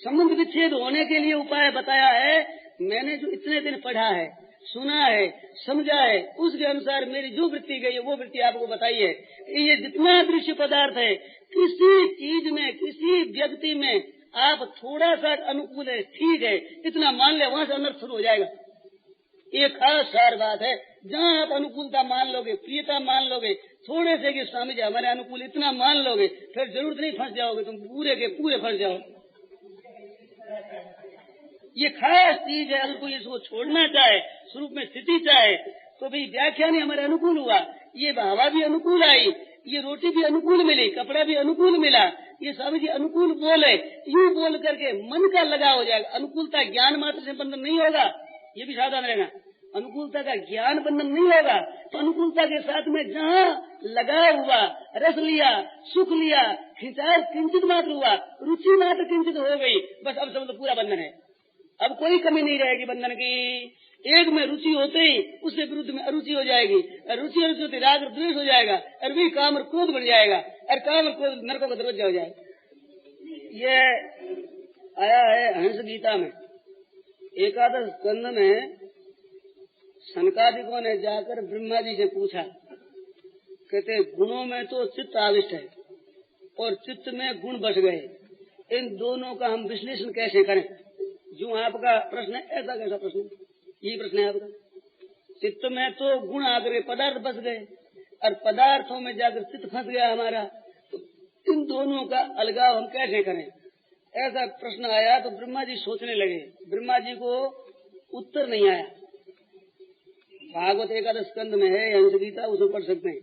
संबंध विच्छेद होने के लिए उपाय बताया है। मैंने जो इतने दिन पढ़ा है, सुना है, समझा है, उसके अनुसार मेरी जो वृत्ति गई है वो वृत्ति आपको बताई है। ये जितना दृश्य पदार्थ है, किसी चीज में, किसी व्यक्ति में आप थोड़ा सा अनुकूल है, ठीक है, इतना मान ले, वहां से अनर्थ शुरू हो जाएगा। एक खास सार बात है, जहाँ आप अनुकूलता मान लोगे, प्रियता मान लोगे, थोड़े से कि स्वामी जी हमारे अनुकूल इतना मान लोगे, फिर जरूरत नहीं फंस जाओगे, तुम पूरे के पूरे फंस जाओ। ये खास चीज है। अगर कोई इसको छोड़ना चाहे, स्वरूप में स्थिति चाहे, तो भाई व्याख्यान ही हमारे अनुकूल हुआ, ये हवा भी अनुकूल आई, ये रोटी भी अनुकूल मिली, कपड़ा भी अनुकूल मिला, ये स्वामी जी अनुकूल बोले, यूं बोल करके मन का लगाव हो जाएगा। अनुकूलता ज्ञान मात्र से बंधन नहीं होगा, ये भी सावधान रहना। अनुकूलता का ज्ञान बंधन नहीं होगा, तो अनुकूलता के साथ में जहाँ लगाव हुआ, रस लिया, सुख लिया, खिंचाव किंचित मात्र हुआ, रुचि मात्र किंचित हो गई, बस अब सब पूरा बंधन है। अब कोई कमी नहीं रहेगी बंधन की। एक में रुचि होते ही उसके विरुद्ध में अरुचि हो जाएगी, रुचि अरुचि होती राग और द्वेष हो जाएगा, और भी काम और क्रोध बढ़ जाएगा, और काम और क्रोध नरकों का दरवाजा हो जाएगा। ये आया है हंस गीता में, एकादश स्कंद में। सनकादिकों ने जाकर ब्रह्मा जी से पूछा, कहते गुणों में तो चित्त आविष्ट है और चित्त में गुण बस गए, इन दोनों का हम विश्लेषण कैसे करें? जो आपका प्रश्न है, ऐसा कैसा प्रश्न? यही प्रश्न है आपका। चित्त में तो गुण आकर के पदार्थ बस गए और पदार्थों में जाकर चित्त फंस गया हमारा, तो इन दोनों का अलगाव हम कैसे करें? ऐसा प्रश्न आया तो ब्रह्मा जी सोचने लगे। ब्रह्मा जी को उत्तर नहीं आया। भागवत एकादश स्कंद में है, हंस गीता, उसे पढ़ सकते हैं।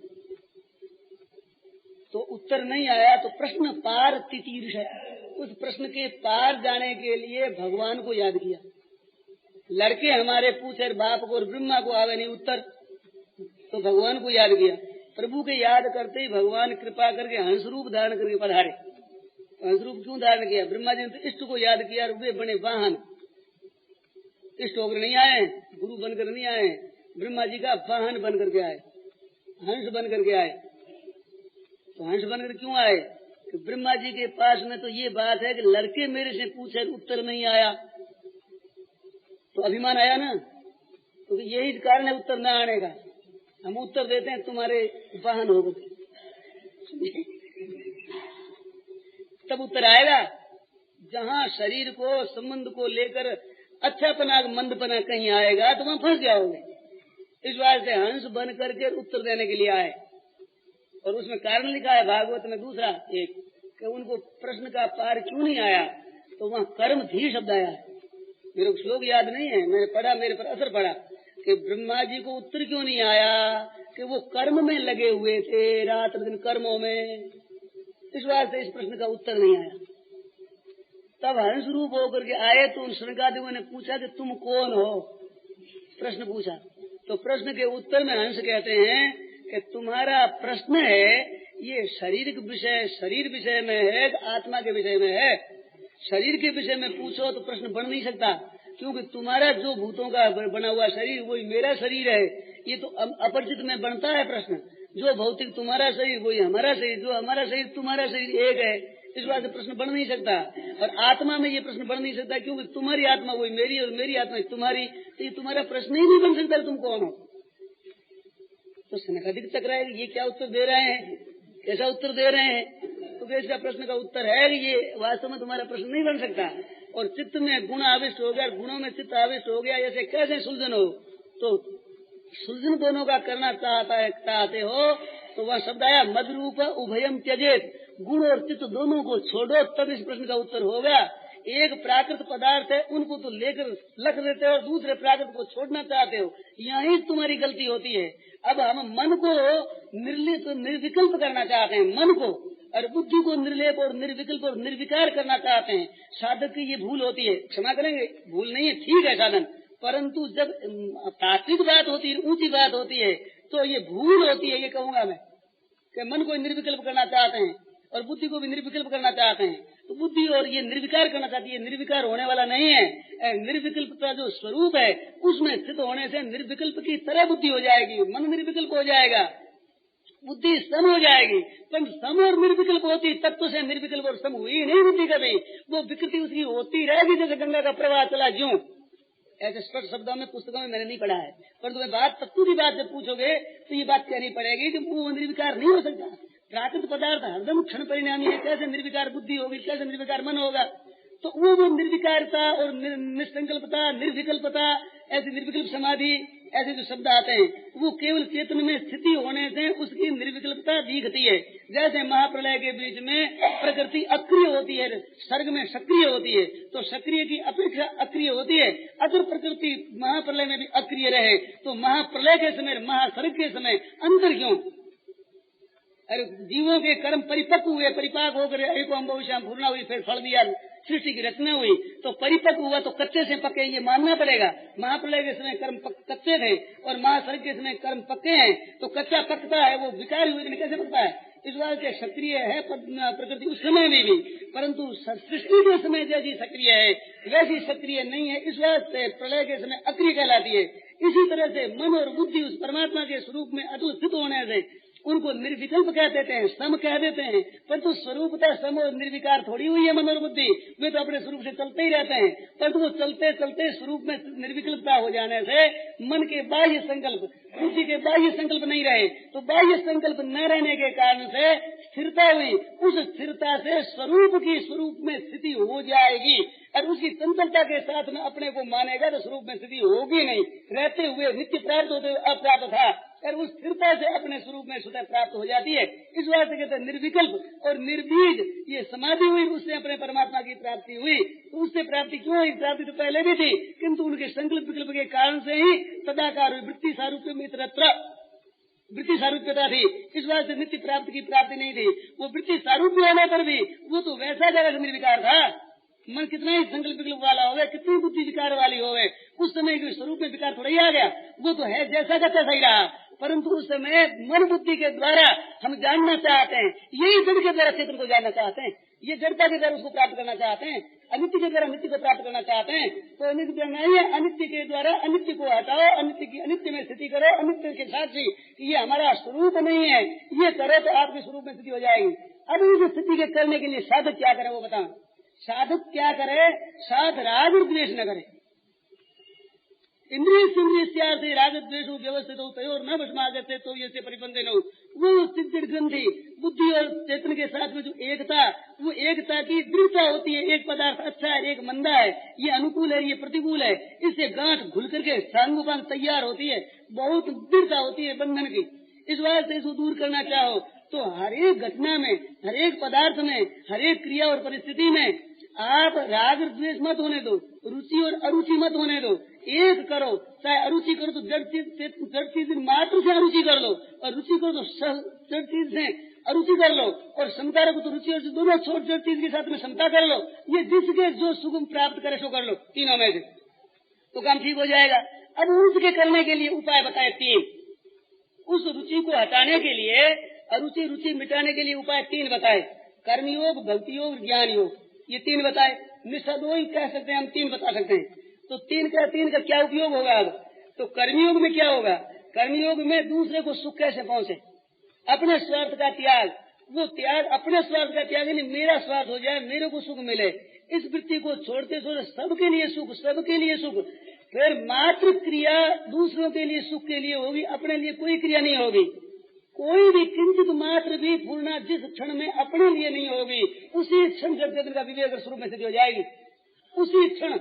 तो उत्तर नहीं आया तो प्रश्न पार तितीर्ष है। उस प्रश्न के पार जाने के लिए भगवान को याद किया। लड़के हमारे पूछे बाप को और ब्रह्मा को आवे नहीं उत्तर, तो भगवान को याद किया। प्रभु के याद करते ही भगवान कृपा करके हंस रूप धारण करके पधारे। हंस रूप क्यों धारण किया? ब्रह्मा जी ने तो इष्ट को याद किया, वे बने वाहन। इष्ट होकर नहीं आए, गुरु बनकर नहीं आए, ब्रह्मा जी का वाहन बन करके आए, हंस बन करके आए। तो हंस बनकर क्यों आए? कि ब्रह्मा जी के पास में तो ये बात है कि लड़के मेरे से पूछे उत्तर नहीं आया, तो अभिमान आया ना, तो यही कारण है उत्तर न आने का। हम उत्तर देते हैं तुम्हारे वाहन हो गए, तब उत्तर आएगा। जहाँ शरीर को, संबंध को लेकर अच्छापना मंदपना कहीं आएगा तो वहाँ फंस जाओगे। इस बात से हंस बन करके उत्तर देने के लिए आए। और उसमें कारण लिखा है भागवत में दूसरा एक, कि उनको प्रश्न का पार क्यों नहीं आया, तो वहाँ कर्म धी शब्द आया है। मेरे को श्लोक याद नहीं है, मैंने पढ़ा, मेरे पर असर पड़ा कि ब्रह्मा जी को उत्तर क्यों नहीं आया, कि वो कर्म में लगे हुए थे, रात दिन कर्मों में। इस बात से इस प्रश्न का उत्तर नहीं आया। तब हंस रूप होकर के आए तो उन सनकादिकों ने पूछा कि तुम कौन हो, प्रश्न पूछा। तो प्रश्न के उत्तर में हंस कहते हैं कि तुम्हारा प्रश्न है ये शारीरिक विषय, शरीर विषय में है, आत्मा के विषय में है। शरीर के विषय में पूछो तो प्रश्न बन नहीं सकता, क्योंकि तुम्हारा जो भूतों का बना हुआ शरीर वही मेरा शरीर है। ये तो अपरिचित में बनता है प्रश्न। जो भौतिक तुम्हारा शरीर वही हमारा शरीर, जो हमारा शरीर तुम्हारा शरीर एक है। इस बात से प्रश्न बन नहीं सकता। और आत्मा में ये प्रश्न बन नहीं सकता, क्योंकि तुम्हारी आत्मा वही मेरी और मेरी आत्मा तुम्हारी, तो ये तुम्हारा प्रश्न ही नहीं बन सकता तुम कौन हो। तो सनकादिक टकराएगी, ये क्या उत्तर दे रहे हैं, कैसा उत्तर दे रहे हैं? तो इसका प्रश्न का उत्तर है कि ये वास्तव में तुम्हारा प्रश्न नहीं बन सकता। और चित्त में गुण आविष्ट हो गया, गुणों में चित्त आविष्ट हो गया, ऐसे कैसे सुलझन हो? तो सुलझन दोनों का करना चाहते हो तो वह शब्द आया मदरूप उभयम त्यजेत, गुण और चित्त दोनों को छोड़ो, तब इस प्रश्न का उत्तर होगा। एक प्राकृत पदार्थ है, उनको तो लेकर लख देते हो और दूसरे प्राकृत को छोड़ना चाहते हो, यही तुम्हारी गलती होती है। अब हम मन को निर्विकल्प करना चाहते हैं, मन को, और बुद्धि को निर्लेप और निर्विकल्प और निर्विकार करना चाहते हैं। साधक की ये भूल होती है, क्षमा करेंगे, भूल नहीं है, ठीक है साधन, परंतु जब तात्विक बात होती है, ऊंची बात होती है, तो ये भूल होती है। ये कहूंगा मैं कि मन को निर्विकल्प करना चाहते हैं और बुद्धि को भी निर्विकल्प करना चाहते हैं, तो बुद्धि और ये निर्विकार करना चाहती है, निर्विकार होने वाला नहीं है। निर्विकल्प का जो स्वरूप है उसमें स्थित होने से निर्विकल्प की तरह बुद्धि हो जाएगी, मन निर्विकल्प हो जाएगा। बुद्धि सम हो जाएगी। पर सम और निर्विकल्प होती तत्व से निर्विकल्प और सम हुई नहीं बुद्धि कभी, वो विकृति उसकी होती रहेगी जैसे गंगा का प्रवाह चला ज्यों। ऐसे स्पष्ट शब्दों में पुस्तकों में मैंने नहीं पढ़ा है, पर तुम्हें बात तत्व की बात जब पूछोगे तो ये बात कहनी पड़ेगी कि वो निर्विकार नहीं हो सकता। प्राकृत पदार्थ हरदम क्षण परिणामी है, कैसे निर्विकार बुद्धि होगी, कैसे निर्विकार मन होगा। तो वो निर्विकारता और निसंकल्पता, निर्विकल्पता, ऐसी निर्विकल्प समाधि, ऐसे जो शब्द आते हैं वो केवल चेतन में स्थिति होने से उसकी निर्विकल्पता दिखती है। जैसे महाप्रलय के बीच में प्रकृति अक्रिय होती है, सर्ग में सक्रिय होती है, तो सक्रिय की अपेक्षा अक्रिय होती है। अगर प्रकृति महाप्रलय में भी अक्रिय रहे तो महाप्रलय के समय, महासर्ग के समय अंतर क्यों? अरे जीवों के कर्म परिपक्व हुए, परिपाक होकर एक अम्बुश्याम पूर्णा हुई, फिर फल दिया, सृष्टि की रचना हुई, तो परिपक्व हुआ तो कच्चे से पक्के ये मानना पड़ेगा। महाप्रलय के समय कर्म कच्चे थे और महासर्ग के समय कर्म पक्के हैं, तो कच्चा पकता है, वो विकार हुए कैसे पकता है? इस बात से सक्रिय है प्रकृति उस समय में भी, परंतु सृष्टि के समय जैसी सक्रिय है वैसी सक्रिय नहीं है। इस बात से प्रलय के समय अक्रिय कहलाती है। इसी तरह से मन और बुद्धि उस परमात्मा के स्वरूप में अतुट स्थित होने से उनको निर्विकल्प कह देते हैं, सम कह देते हैं, परंतु स्वरूपता सम और निर्विकार थोड़ी हुई है मन और बुद्धि। वे तो अपने स्वरूप से चलते ही रहते हैं, परंतु वो चलते चलते स्वरूप में निर्विकल्पता हो जाने से मन के बाह्य संकल्प, बुद्धि के बाह्य संकल्प नहीं रहे, तो बाह्य संकल्प न रहने के कारण से स्थिरता हुई। उस स्थिरता से स्वरूप की स्वरूप में स्थिति हो जाएगी और उसकी चंचलता के साथ में अपने को मानेगा तो स्वरूप में स्थिति होगी नहीं। रहते हुए नित्य प्राप्त होते हुए अप्राप्त था और उस स्थिरता से अपने स्वरूप में स्वतः प्राप्त हो जाती है। इस बात से कहते हैं निर्विकल्प और निर्बीज ये समाधि हुई, उससे अपने परमात्मा की प्राप्ति हुई। तो उससे प्राप्ति क्यों हुई? प्राप्ति तो पहले भी थी, किंतु उनके संकल्प विकल्प के कारण से ही सदाकार हुई। वृत्ति सारूप्य में इतरत्र वृत्ति सारूप्यता थी, इस बात से नित्य प्राप्ति की प्राप्ति नहीं थी। वो वृत्ति सारूप्य होने पर भी वो तो वैसा जगह निर्विकार था। मन कितना ही संकल्प विकल्प वाला हो गया, कितनी बुद्धि विकार वाली हो गए, उस समय के स्वरूप में विकार थोड़ा ही आ गया। वो तो है जैसा का तैसा ही रहा, परंतु उस समय मन बुद्धि के द्वारा हम जानना चाहते हैं, यही जड़ के द्वारा चेतन को जानना चाहते हैं, ये जड़ता के द्वारा उसको प्राप्त करना चाहते हैं, अनित्य के द्वारा नित्य को प्राप्त करना चाहते हैं। तो अनित्य नहीं है, अनित्य के द्वारा अनित्य को हटाओ, अनित्य की अनित्य में स्थिति करो, अनित्य के साक्षी ये हमारा स्वरूप नहीं है, ये करो तो आपके स्वरूप में स्थिति हो जाएगी। अब इस स्थिति के करने के लिए साधक क्या करे वो बताओ। साधक क्या करे? साध राग और द्वेष न करे। इंद्रिय राग द्वेष व्यवस्थित हो तय और न भस्मागते तो ये परिबंधन हो। वो चित्त ग्रंथि बुद्धि और चेतन के साथ में जो एकता, वो एकता की दृढ़ता होती है। एक पदार्थ अच्छा है, एक मंदा है, ये अनुकूल है, ये प्रतिकूल है, इससे गांठ घुल करके सांगोपांग तैयार होती है, बहुत दृढ़ता होती है बंधन की। इस बात से इसको दूर करना चाहो तो हर एक घटना में, हर एक पदार्थ में, हर एक क्रिया और परिस्थिति में आप राग द्वेष मत होने दो, रुचि और अरुचि मत होने दो, एक करो। चाहे अरुचि करो तो जड़ चीज मात्र से अरुचि कर लो, और रुचि करो तो जड़ चीज से अरुचि कर लो, और समता रखो तो रुचि और दोनों छोट जड़ चीज के साथ में समता कर लो। ये जिसके जो सुगम प्राप्त करे सो कर लो, तीनों में से तो काम ठीक हो जाएगा। अब उसके करने के लिए उपाय बताए तीन। उस रुचि को हटाने के लिए, अरुचि रुचि मिटाने के लिए उपाय तीन बताए। कर्मयोग, भक्ति योग, ज्ञान योग, ये तीन बताए। निषद ही कह सकते हैं हम, तीन बता सकते हैं। तो तीन का क्या उपयोग होगा? अब तो कर्मयोग में क्या होगा? कर्मयोग में दूसरे को सुख कैसे पहुंचे, अपने स्वार्थ का त्याग। वो त्याग, अपने स्वार्थ का त्याग यानी मेरा स्वार्थ हो जाए, मेरे को सुख मिले, इस वृत्ति को छोड़ते छोड़ते सबके लिए सुख, सबके लिए सुख। फिर मात्र क्रिया दूसरों के लिए सुख के लिए होगी, अपने लिए कोई क्रिया नहीं होगी। कोई भी किंचित मात्र भी पूर्णा जिस क्षण में अपने लिए नहीं होगी, उसी क्षण जब का विवेक स्वरूप में स्थिति हो जाएगी। उसी क्षण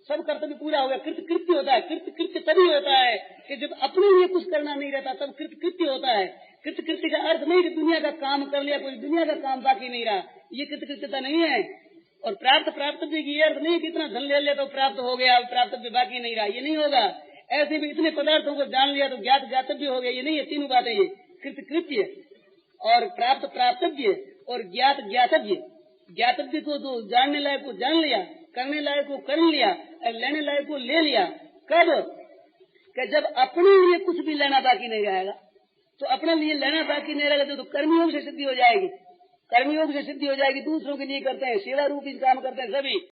सब कर्तव्य पूरा हो गया। कृत्य होता है। कृत्य तभी होता है कि जब अपने लिए कुछ करना नहीं रहता, तब कृत्य होता है। कृत्य का अर्थ नहीं कि दुनिया का काम कर लिया, कोई दुनिया का काम बाकी नहीं रहा, ये कृत्यता नहीं है। और प्राप्तव्य की अर्थ नहीं कि इतना धन ले लिया तो प्राप्त हो गया, प्राप्तव्य बाकी नहीं रहा, ये नहीं होगा। ऐसे भी इतने पदार्थों को जान लिया तो ज्ञात ज्ञातव्य हो गया, ये नहीं है। तीनों बातें ये कृत्य और प्राप्तव्य और ज्ञात ज्ञातव्य। ज्ञातव्य को तो जानने लायक को जान लिया, करने लायक को कर लिया और लेने लायक को ले लिया। कब? कि जब अपने लिए कुछ भी लेना बाकी नहीं रहेगा। तो अपने लिए लेना बाकी नहीं रहेगा तो कर्मयोग से सिद्धि हो जाएगी। कर्मयोग से सिद्धि हो जाएगी। दूसरों के लिए करते हैं, सेवा रूपी काम करते हैं सभी।